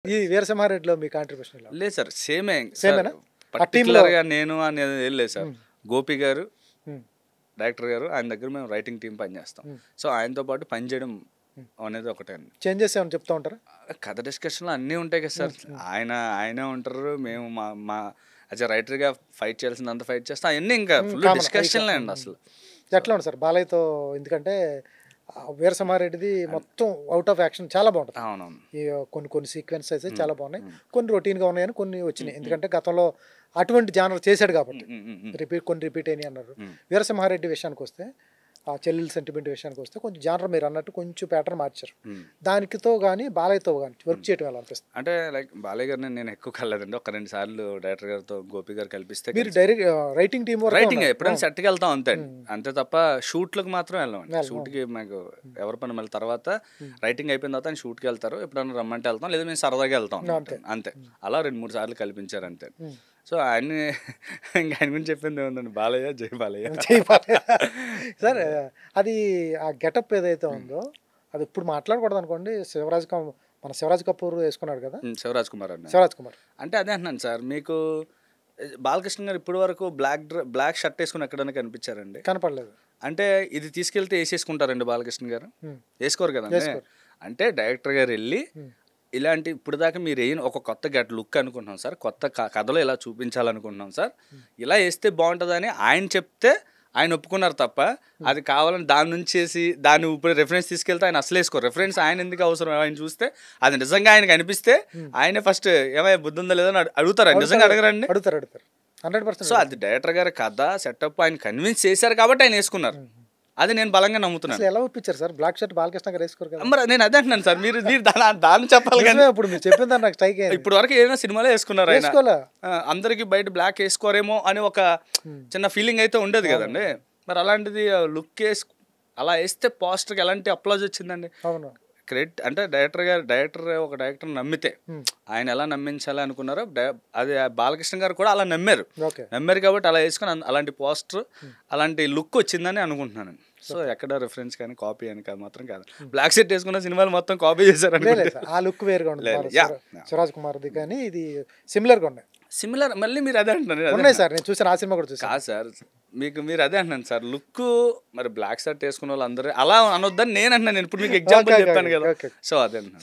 ఈ వీరసింహారెడ్డిలో మీ కాంట్రిబ్యూషన్ ఎలా? లేదు సార్, సేమే సేమేనా? పర్టికులర్గా నేను అనేది ఏం లేదు సార్. గోపి గారు హ్మ్. డైరెక్టర్ గారు ఆయన దగ్గర మేము రైటింగ్ టీం పని చేస్తాం. సో ఆయనతో పాటు పని చేయడం అనేది ఒకటే అండి. చేంజెస్ ఏమైనా చెప్తా ఉంటారా? కథ డిస్కషన్లో అన్నీ ఉంటాయి కదా సార్. ఆయనే ఉంటారు, మేము మా మా యాజ్ ఎ రైటర్గా ఫైట్ చేయాల్సినంత ఫైట్ చేస్తాం. అవన్నీ ఇంకా ఫుల్ డిస్కషన్లే అండి అసలు. ఎట్లా ఉంది సార్ బాలయ్యతో? ఎందుకంటే వీరసింహారెడ్డిది మొత్తం అవుట్ ఆఫ్ యాక్షన్ చాలా బాగుంటుంది. అవునవును. ఈ కొన్ని సీక్వెన్స్ అయితే చాలా బాగున్నాయి, కొన్ని రొటీన్గా ఉన్నాయని కొన్ని వచ్చినాయి. ఎందుకంటే గతంలో అటువంటి జానర్ చేశాడు కాబట్టి కొన్ని రిపీట్ అయినాయి అన్నారు. వీరసింహారెడ్డి విషయానికి వస్తే, ఆ చెల్లెల సెంటిమెంట్ విషయానికి వస్తే కొంచెం జానర్ మీరు అన్నట్టు కొంచెం ప్యాటర్న్ మార్చారు. దానితో కానీ బాలయ్యతో కానీ వర్క్ చేయడం ఎలా అనిపిస్తుంది? అంటే లైక్ బాలయ్య గారిని నేను ఎక్కువ కలదండి. ఒక 2 సార్లు డైరెక్టర్ గారితో గోపి గారు కల్పిస్తే మీరు డైరెక్ట్ రైటింగ్ టీం రైటింగ్ ఎప్పుడైనా సెట్కి వెళ్తాం అంతే అంతే తప్ప షూట్లకు మాత్రం వెళ్ళామండి. షూట్కి మాకు ఎవరి పని మళ్ళీ తర్వాత రైటింగ్ అయిపోయిన తర్వాత ఆయన షూట్కి వెళ్తారు. ఎప్పుడైనా రమ్మంటే వెళ్తాం, లేదా మేము సరదాగా వెళ్తాం అంతే. అలా 2-3 సార్లు కల్పించారు అంతే. సో ఆయన గురించి చెప్పింది ఏముందండి, బాలయ్య జై బాలయ్య. సార్ అది ఆ గెటప్ ఏదైతే ఉందో అది ఇప్పుడు మాట్లాడకూడదు అనుకోండి. మన శివరాజ్ కపూర్ వేసుకున్నాడు కదా, శివరాజ్ కుమార్ అంటే అదే అంటున్నాను సార్. మీకు బాలకృష్ణ గారు ఇప్పటి వరకు బ్లాక్ షర్ట్ వేసుకుని ఎక్కడైనా కనిపించారండి? కనపడలేదు. అంటే ఇది తీసుకెళ్తే వేసేసుకుంటారండి బాలకృష్ణ గారు? వేసుకోరు కదండి. అంటే డైరెక్టర్ గారు వెళ్ళి ఇలాంటి ఇప్పుడు దాకా మీరు ఒక కొత్త లుక్ అనుకుంటున్నాం సార్, కొత్త కథలో ఇలా చూపించాలనుకుంటున్నాం సార్, ఇలా వేస్తే బాగుంటుందని ఆయన చెప్తే ఆయన ఒప్పుకున్నారు తప్ప అది కావాలని దాని నుంచి చేసి దాన్ని ఇప్పుడు రెఫరెన్స్ తీసుకెళ్తే ఆయన అసలు వేసుకోరు. రెఫరెన్స్ ఆయన ఎందుకు అవసరం? ఆయన చూస్తే అది నిజంగా ఆయనకు అనిపిస్తే ఆయనే ఫస్ట్ ఏమైనా బుద్ధి ఉందా లేదా అడుగుతారు. నిజంగా అడగరండి, అడుగుతారు 100%. సో అది డైరెక్టర్ గారి కథ సెటప్ ఆయన కన్విన్స్ చేశారు కాబట్టి ఆయన వేసుకున్నారు. అది నేను బలంగా నమ్ముతున్నాను. ఎలా ఒప్పించారు సార్? బ్లాక్ షర్ట్ బాలకృష్ణ గారు వేసుకోరు కదా. మరి నేను అదే అంటున్నాను సార్, మీరు దాన్ని చెప్పాలి కానీ ఇప్పుడు మీరు చెప్పింది నాకు స్ట్రైక్ అయ్యింది. ఇప్పుడు వరకు ఏదైనా సినిమాలో వేసుకున్నారు ఆయన, అందరికి బయట బ్లాక్ వేసుకోరేమో అని ఒక చిన్న ఫీలింగ్ అయితే ఉండేది కదండి. మరి అలాంటిది లుక్ అలా వేస్తే పోస్టర్కి ఎలాంటి అప్లాజ్ వచ్చిందండి. అవును, క్రెడిట్ అంటే డైరెక్టర్ నమ్మితే ఆయన ఎలా నమ్మించాలి అనుకున్నారో అది బాలకృష్ణ గారు కూడా అలా నమ్మారు కాబట్టి అలా వేసుకుని అలాంటి పోస్టర్ అలాంటి లుక్ వచ్చిందని అనుకుంటున్నాను. సో ఎక్కడ రిఫరెన్స్ కానీ కాపీ అని కాదు మాత్రం కాదు. బ్లాక్ షర్ట్ వేసుకున్న సినిమాలు మొత్తం కాపీ చేశారు. ఆ లుక్ వేరుగా ఉంటుంది శివరాజ్ కుమార్ది, కానీ ఇది సిమిలర్గా ఉన్నాయి. సిమిలర్ మళ్ళీ మీరు అదే అంటున్నారు. ఉన్నాయి సార్, నేను చూసాను, ఆ సినిమా కూడా చూసాను. కాదు సార్, మీరు అదే అంటున్నాను సార్, లుక్ మరి బ్లాక్ షర్ట్ వేసుకున్న వాళ్ళు అందరూ అలా అనొద్దని నేను అంటున్నాను. నేను ఇప్పుడు మీకు ఎగ్జాంపుల్ చెప్పాను కదా. సో అదే అంటున్నాను.